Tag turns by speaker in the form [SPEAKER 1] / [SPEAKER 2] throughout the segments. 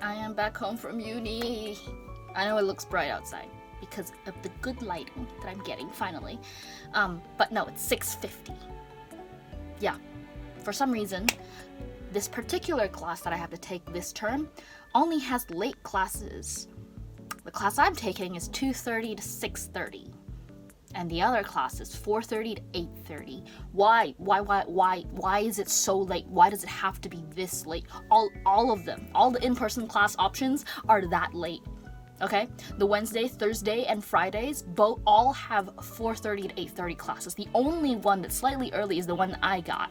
[SPEAKER 1] I am back home from uni. I know it looks bright outside because of the good lighting that I'm getting finally. But no, it's 6:50. Yeah, for some reason, this particular class that I have to take this term only has late classes. The class I'm taking is 2:30 to 6:30. And the other class is 4:30 to 8:30. Why is it so late? Why does it have to be this late? All of them, all the in-person class options are that late. Okay? The Wednesday, Thursday, and Fridays all have 4:30 to 8:30 classes. The only one that's slightly early is the one that I got.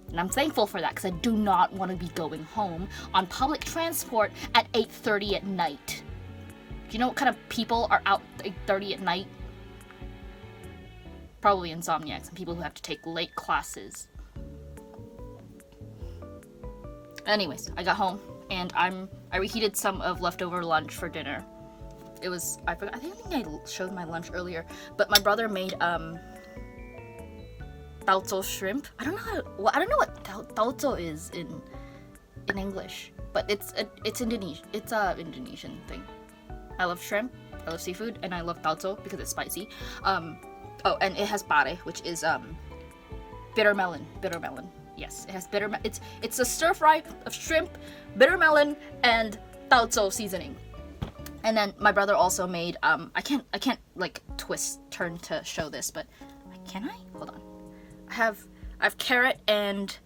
[SPEAKER 1] And I'm thankful for that because I do not want to be going home on public transport at 8:30 at night. Do you know what kind of people are out at 8:30 at night? Probably insomniacs and people who have to take late classes. Anyways, I got home and I reheated some of leftover lunch for dinner. It was, I think I showed my lunch earlier, but my brother made tauco shrimp. I don't know what tauco is in English, but it's Indonesian. It's a Indonesian thing. I love shrimp, I love seafood, and I love tauco because it's spicy. Oh, and it has pare, which is bitter melon. Yes, it has it's a stir fry of shrimp, bitter melon, and tauco seasoning. And then my brother also made I can't like turn to show this, but can I? Hold on. I have carrot and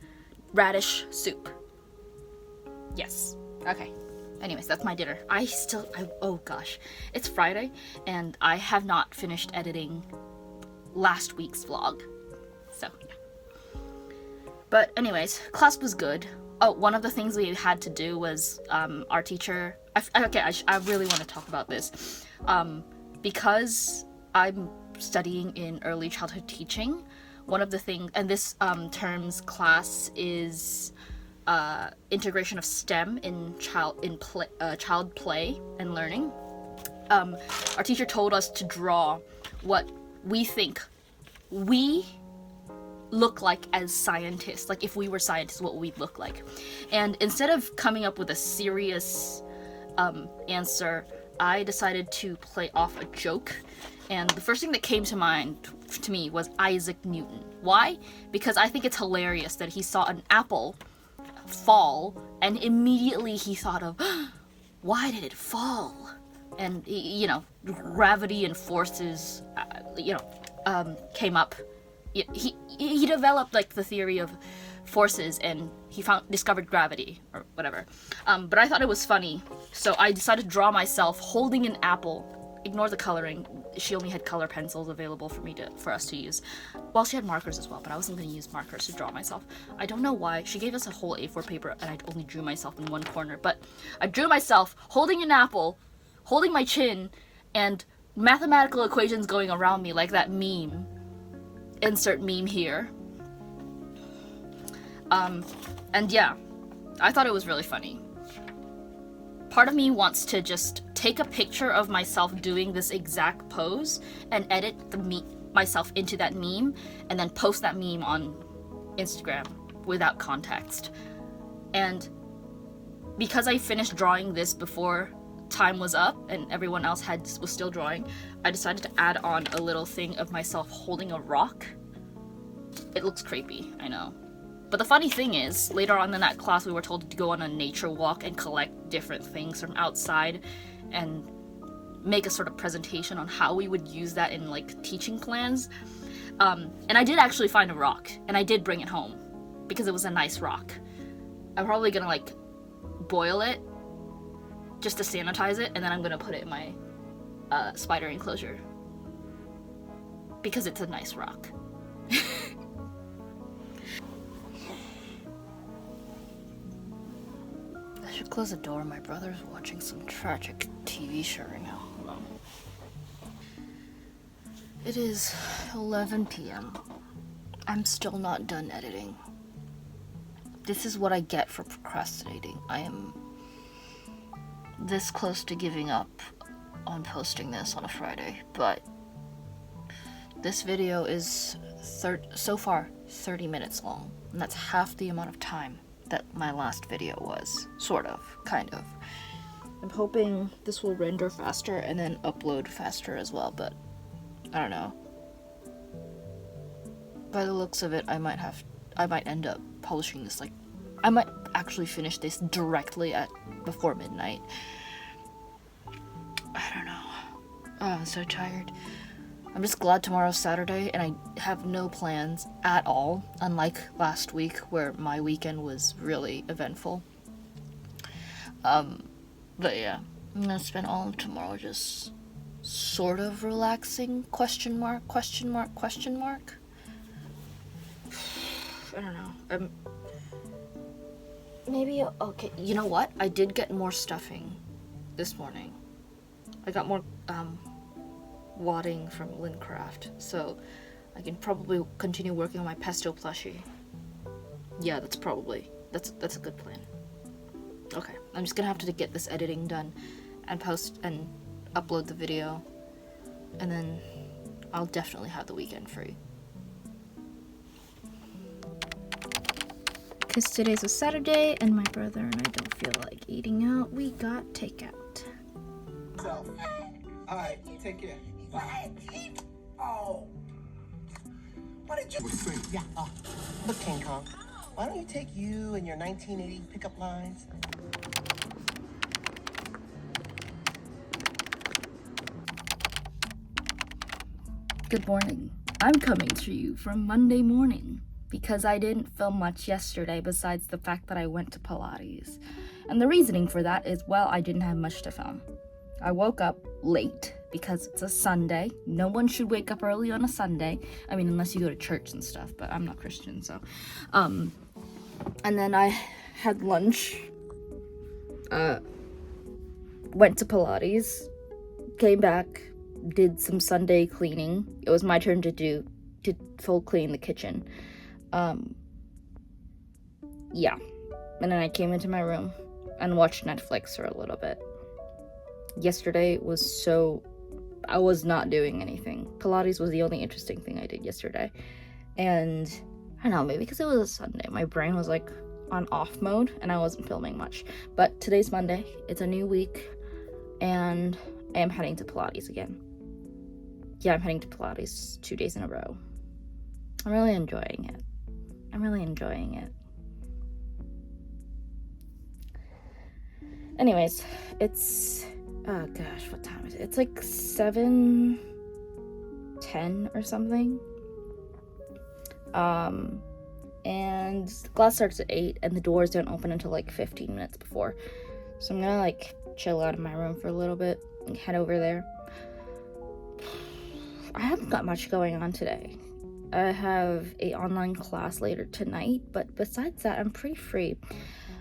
[SPEAKER 1] radish soup. Yes. Okay. Anyways, that's my dinner. Oh gosh, it's Friday and I have not finished editing last week's vlog. So yeah. But anyways, class was good. Oh, one of the things we had to do was our teacher. I really want to talk about this because I'm studying in early childhood teaching. One of the things, and this term's class is integration of STEM in child play and learning. Our teacher told us to draw what we think we look like as scientists, like if we were scientists, what we'd look like. And instead of coming up with a serious answer, I decided to play off a joke. And the first thing that came to mind to me was Isaac Newton. Why? Because I think it's hilarious that he saw an apple fall and immediately he thought of, why did it fall? And gravity and forces came up. He developed like the theory of forces and he discovered gravity or whatever. But I thought it was funny, so I decided to draw myself holding an apple. Ignore the coloring. She only had color pencils available for us to use. Well, she had markers as well, but I wasn't going to use markers to draw myself. I don't know why. She gave us a whole A4 paper and I only drew myself in one corner, but I drew myself holding an apple, holding my chin, and mathematical equations going around me like that meme. Insert meme here. And yeah, I thought it was really funny. Part of me wants to just take a picture of myself doing this exact pose and edit myself into that meme and then post that meme on Instagram without context. And because I finished drawing this before time was up and everyone else was still drawing, I decided to add on a little thing of myself holding a rock. It looks creepy, I know. But the funny thing is, later on in that class we were told to go on a nature walk and collect different things from outside and make a sort of presentation on how we would use that in like teaching plans. And I did actually find a rock and I did bring it home because it was a nice rock. I'm probably gonna like boil it just to sanitize it, and then I'm gonna put it in my spider enclosure because it's a nice rock. I should close the door. My brother's watching some tragic TV show right now. Hold on. It is 11 p.m. I'm still not done editing. This is what I get for procrastinating. I am this close to giving up on posting this on a Friday, but this video is so far 30 minutes long, and that's half the amount of time that my last video was. Sort of, kind of. I'm hoping this will render faster and then upload faster as well, but I don't know. By the looks of it, I might end up publishing this, like, I might actually finish this directly before midnight. I don't know. Oh, I'm so tired. I'm just glad tomorrow's Saturday and I have no plans at all, unlike last week where my weekend was really eventful. But yeah, I'm gonna spend all of tomorrow just sort of relaxing, question mark. I don't know. Maybe, okay, you know what? I did get more stuffing this morning. I got more, wadding from Lincraft, so I can probably continue working on my pesto plushie. Yeah, that's a good plan. Okay, I'm just gonna have to get this editing done and post and upload the video, and then I'll definitely have the weekend free. Because today's a Saturday and my brother and I don't feel like eating out, we got takeout.
[SPEAKER 2] So, alright, take care. Bye. Oh. What did you say? Yeah, look, King Kong. Why don't you take you and your 1980 pickup lines?
[SPEAKER 1] Good morning. I'm coming to you from Monday morning because I didn't film much yesterday besides the fact that I went to Pilates. And the reasoning for that is, well, I didn't have much to film. I woke up late because it's a Sunday. No one should wake up early on a Sunday. I mean, unless you go to church and stuff, but I'm not Christian, so. And then I had lunch, went to Pilates, came back, did some Sunday cleaning. It was my turn to full clean the kitchen. Yeah. And then I came into my room and watched Netflix for a little bit. Yesterday I was not doing anything. Pilates was the only interesting thing I did yesterday. And I don't know, maybe because it was a Sunday, my brain was like on off mode and I wasn't filming much. But today's Monday, it's a new week, and I am heading to Pilates again. Yeah, I'm heading to Pilates 2 days in a row. I'm really enjoying it. Anyways, it's, oh gosh, what time is it? It's like 7:10 or something. And class starts at 8 and the doors don't open until like 15 minutes before. So I'm gonna like chill out in my room for a little bit and head over there. I haven't got much going on today. I have a online class later tonight, but besides that, I'm pretty free.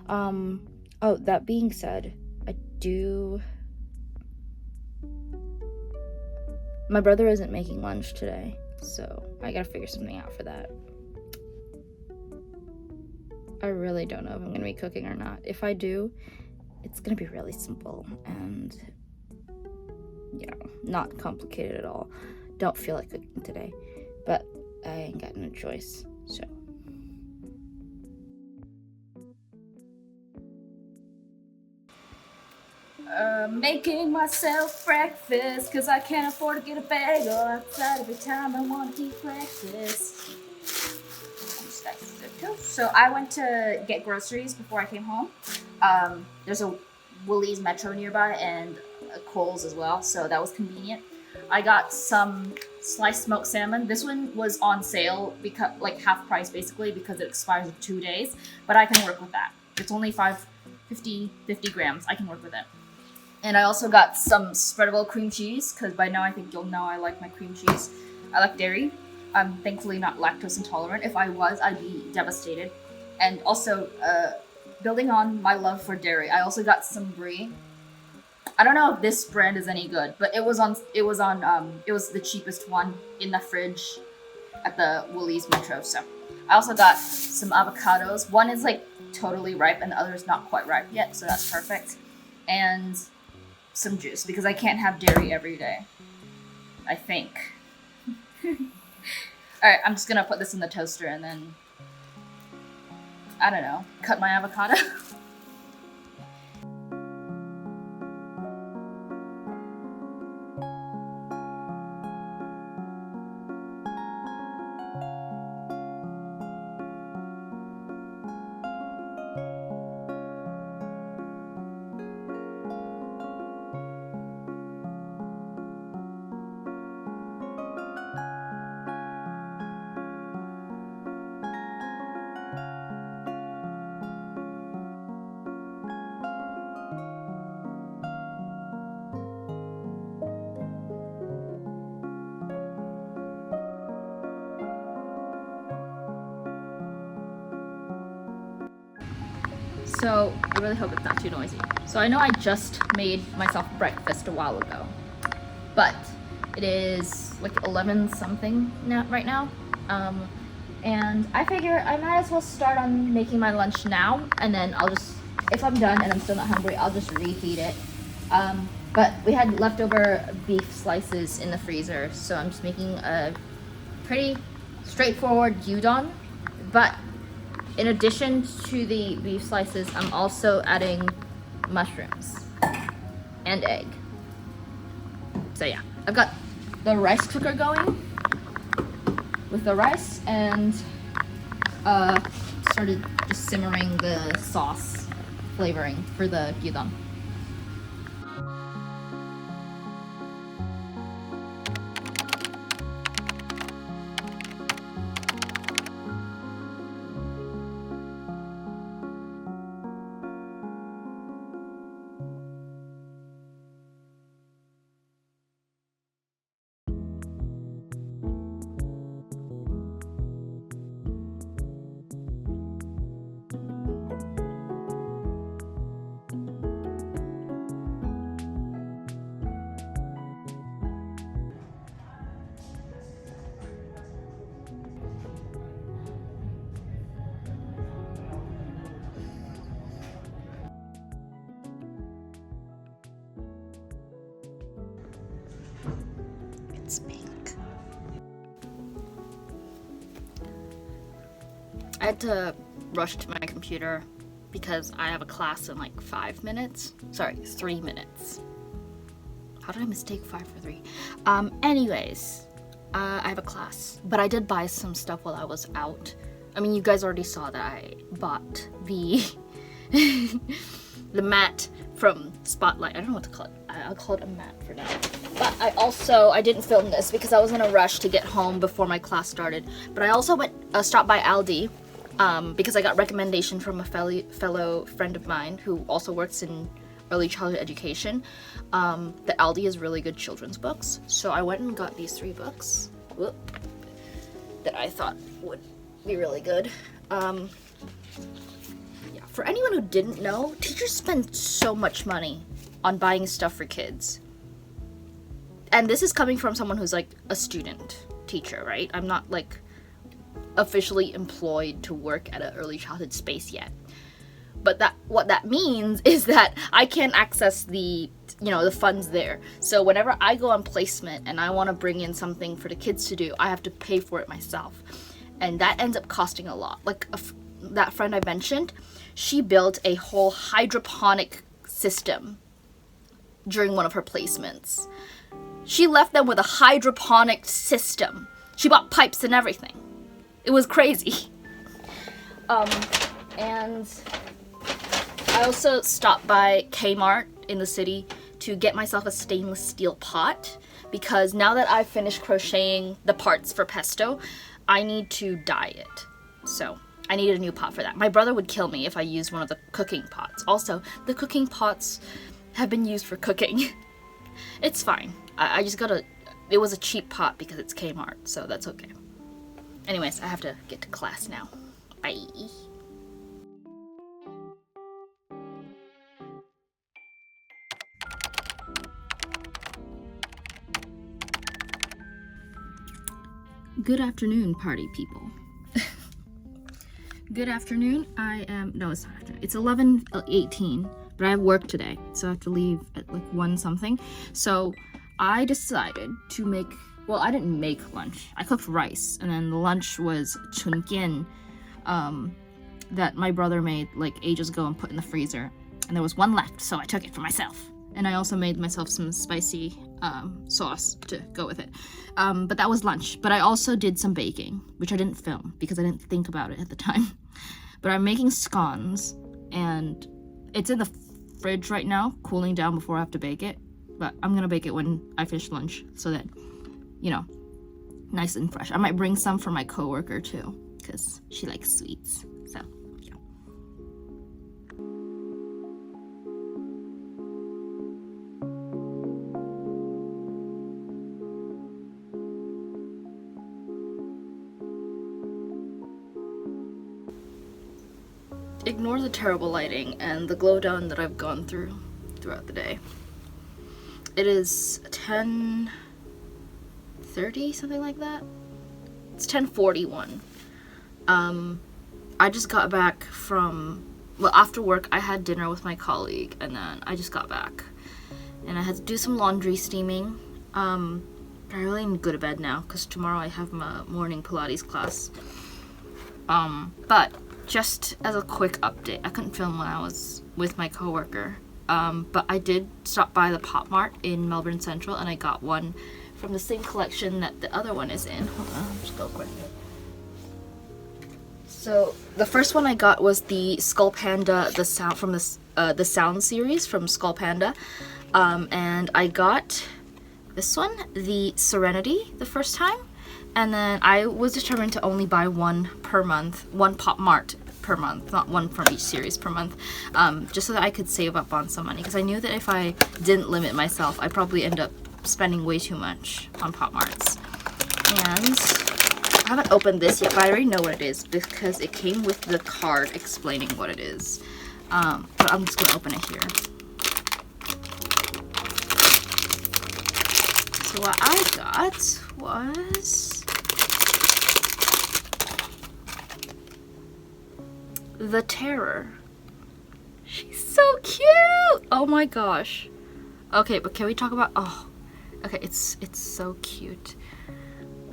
[SPEAKER 1] Oh, that being said, my brother isn't making lunch today, so I gotta figure something out for that. I really don't know if I'm gonna be cooking or not. If I do, it's gonna be really simple and, you know, not complicated at all. Don't feel like cooking today, but I ain't got no choice, so. Making myself breakfast, cause I can't afford to get a bagel outside every time I want to eat breakfast. So I went to get groceries before I came home. There's a Woolies Metro nearby and a Kohl's as well, so that was convenient. I got some sliced smoked salmon. This one was on sale, because like half price basically, because it expires in 2 days, but I can work with that. It's only 50 grams. I can work with it. And I also got some spreadable cream cheese, because by now I think you'll know I like my cream cheese. I like dairy. I'm thankfully not lactose intolerant. If I was, I'd be devastated. And also, building on my love for dairy, I also got some brie. I don't know if this brand is any good, but it was the cheapest one in the fridge at the Woolies Metro. So I also got some avocados. One is like totally ripe and the other is not quite ripe yet, so that's perfect. And some juice, because I can't have dairy every day, I think. Alright, I'm just gonna put this in the toaster and then I don't know, cut my avocado. So I really hope it's not too noisy. So I know I just made myself breakfast a while ago, but it is like 11 something now, right now. And I figure I might as well start on making my lunch now, and then I'll just, if I'm done and I'm still not hungry, I'll just reheat it. But we had leftover beef slices in the freezer, so I'm just making a pretty straightforward gyudon. But in addition to the beef slices, I'm also adding mushrooms and egg. So yeah, I've got the rice cooker going with the rice, and started just simmering the sauce flavoring for the gyudon. It's pink. I had to rush to my computer because I have a class in like 5 minutes. Sorry, 3 minutes. How did I mistake 5 for 3? Anyways, I have a class, but I did buy some stuff while I was out. I mean, you guys already saw that I bought the the mat from Spotlight. I don't know what to call it. I'll call it a mat for now. But I didn't film this because I was in a rush to get home before my class started. But I also stopped by Aldi because I got recommendation from a fellow friend of mine who also works in early childhood education. That Aldi has really good children's books. So I went and got these 3 books that I thought would be really good. Yeah, for anyone who didn't know, teachers spend so much money on buying stuff for kids. And this is coming from someone who's like a student teacher, right? I'm not like officially employed to work at an early childhood space yet. But what that means is that I can't access the funds there. So whenever I go on placement and I want to bring in something for the kids to do, I have to pay for it myself. And that ends up costing a lot. Like that friend I mentioned, she built a whole hydroponic system during one of her placements. She left them with a hydroponic system. She bought pipes and everything. It was crazy. And I also stopped by Kmart in the city to get myself a stainless steel pot because now that I've finished crocheting the parts for pesto, I need to dye it. So I needed a new pot for that. My brother would kill me if I used one of the cooking pots. Also, the cooking pots have been used for cooking. It's fine. I just it was a cheap pot because it's Kmart, so that's okay. Anyways, I have to get to class now. Bye. Good afternoon, party people. Good afternoon. It's not afternoon. It's 11:18, but I have work today, so I have to leave at like 1 something. So I decided to I didn't make lunch. I cooked rice, and then the lunch was chunjian, that my brother made like ages ago and put in the freezer, and there was one left, so I took it for myself. And I also made myself some spicy sauce to go with it. But that was lunch. But I also did some baking, which I didn't film because I didn't think about it at the time. But I'm making scones, and it's in the fridge right now, cooling down before I have to bake it. But I'm gonna bake it when I finish lunch, so that, you know, nice and fresh. I might bring some for my coworker too, because she likes sweets. So, yeah. Ignore the terrible lighting and the glow down that I've gone through throughout the day. It is 10:30, something like that. It's 10:41. I just got back from, well, after work I had dinner with my colleague, and then I just got back. And I had to do some laundry steaming. I really need to go to bed now, because tomorrow I have my morning Pilates class. But just as a quick update, I couldn't film when I was with my coworker. But I did stop by the Pop Mart in Melbourne Central, and I got one from the same collection that the other one is in. Hold on, I'll just go quick. So the first one I got was the Skull Panda, the sound from the sound series from Skull Panda, and I got this one, the Serenity, the first time, and then I was determined to only buy one per month, one Pop Mart per month, not one from each series per month, just so that I could save up on some money, because I knew that if I didn't limit myself, I'd probably end up spending way too much on Pop Marts. And I haven't opened this yet, but I already know what it is because it came with the card explaining what it is. But I'm just gonna open it here. So what I got was the Terror. She's so cute! Oh my gosh. Okay, but can we talk about, oh, okay, it's so cute.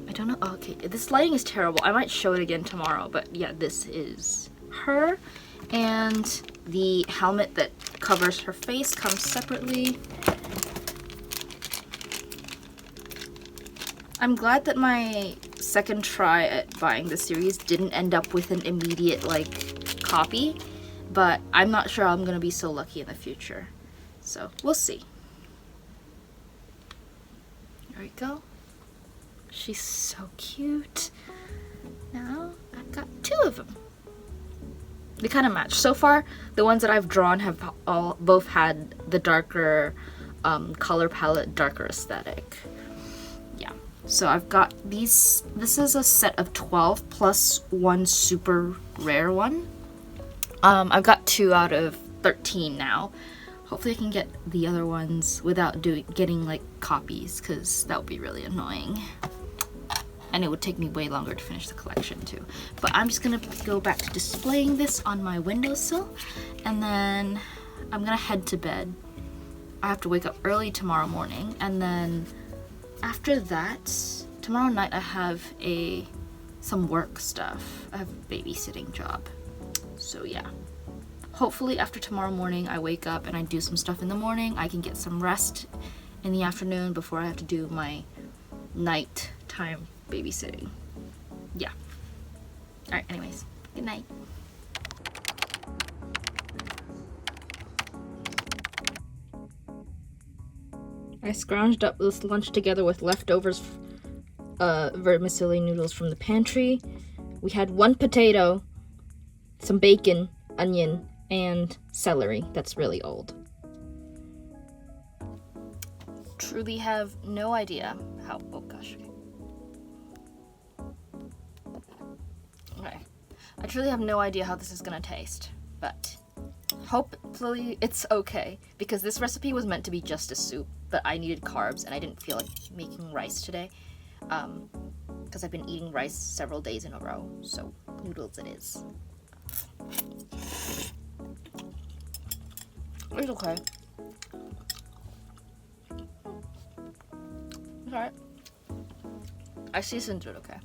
[SPEAKER 1] I don't know, okay, this lighting is terrible. I might show it again tomorrow, but yeah, this is her. And the helmet that covers her face comes separately. I'm glad that my second try at buying the series didn't end up with an immediate, like, copy, but I'm not sure I'm gonna be so lucky in the future. So, we'll see. There we go. She's so cute. Now, I've got two of them. They kind of match. So far, the ones that I've drawn have both had the darker color palette, darker aesthetic. Yeah. So I've got these. This is a set of 12 plus one super rare one. I've got 2 out of 13 now. Hopefully I can get the other ones without getting like copies, because that would be really annoying. And it would take me way longer to finish the collection too. But I'm just gonna go back to displaying this on my windowsill, and then I'm gonna head to bed. I have to wake up early tomorrow morning, and then after that, tomorrow night I have some work stuff. I have a babysitting job. So yeah. Hopefully after tomorrow morning I wake up and I do some stuff in the morning. I can get some rest in the afternoon before I have to do my nighttime babysitting. Yeah. Alright, anyways. Good night. I scrounged up this lunch together with leftovers vermicelli noodles from the pantry. We had 1 potato, some bacon, onion, and celery that's really old. Truly have no idea how, oh gosh. Okay. I truly have no idea how this is gonna taste, but hopefully it's okay, because this recipe was meant to be just a soup, but I needed carbs and I didn't feel like making rice today, because I've been eating rice several days in a row, so noodles it is. It's okay. It's alright. I seasoned it okay.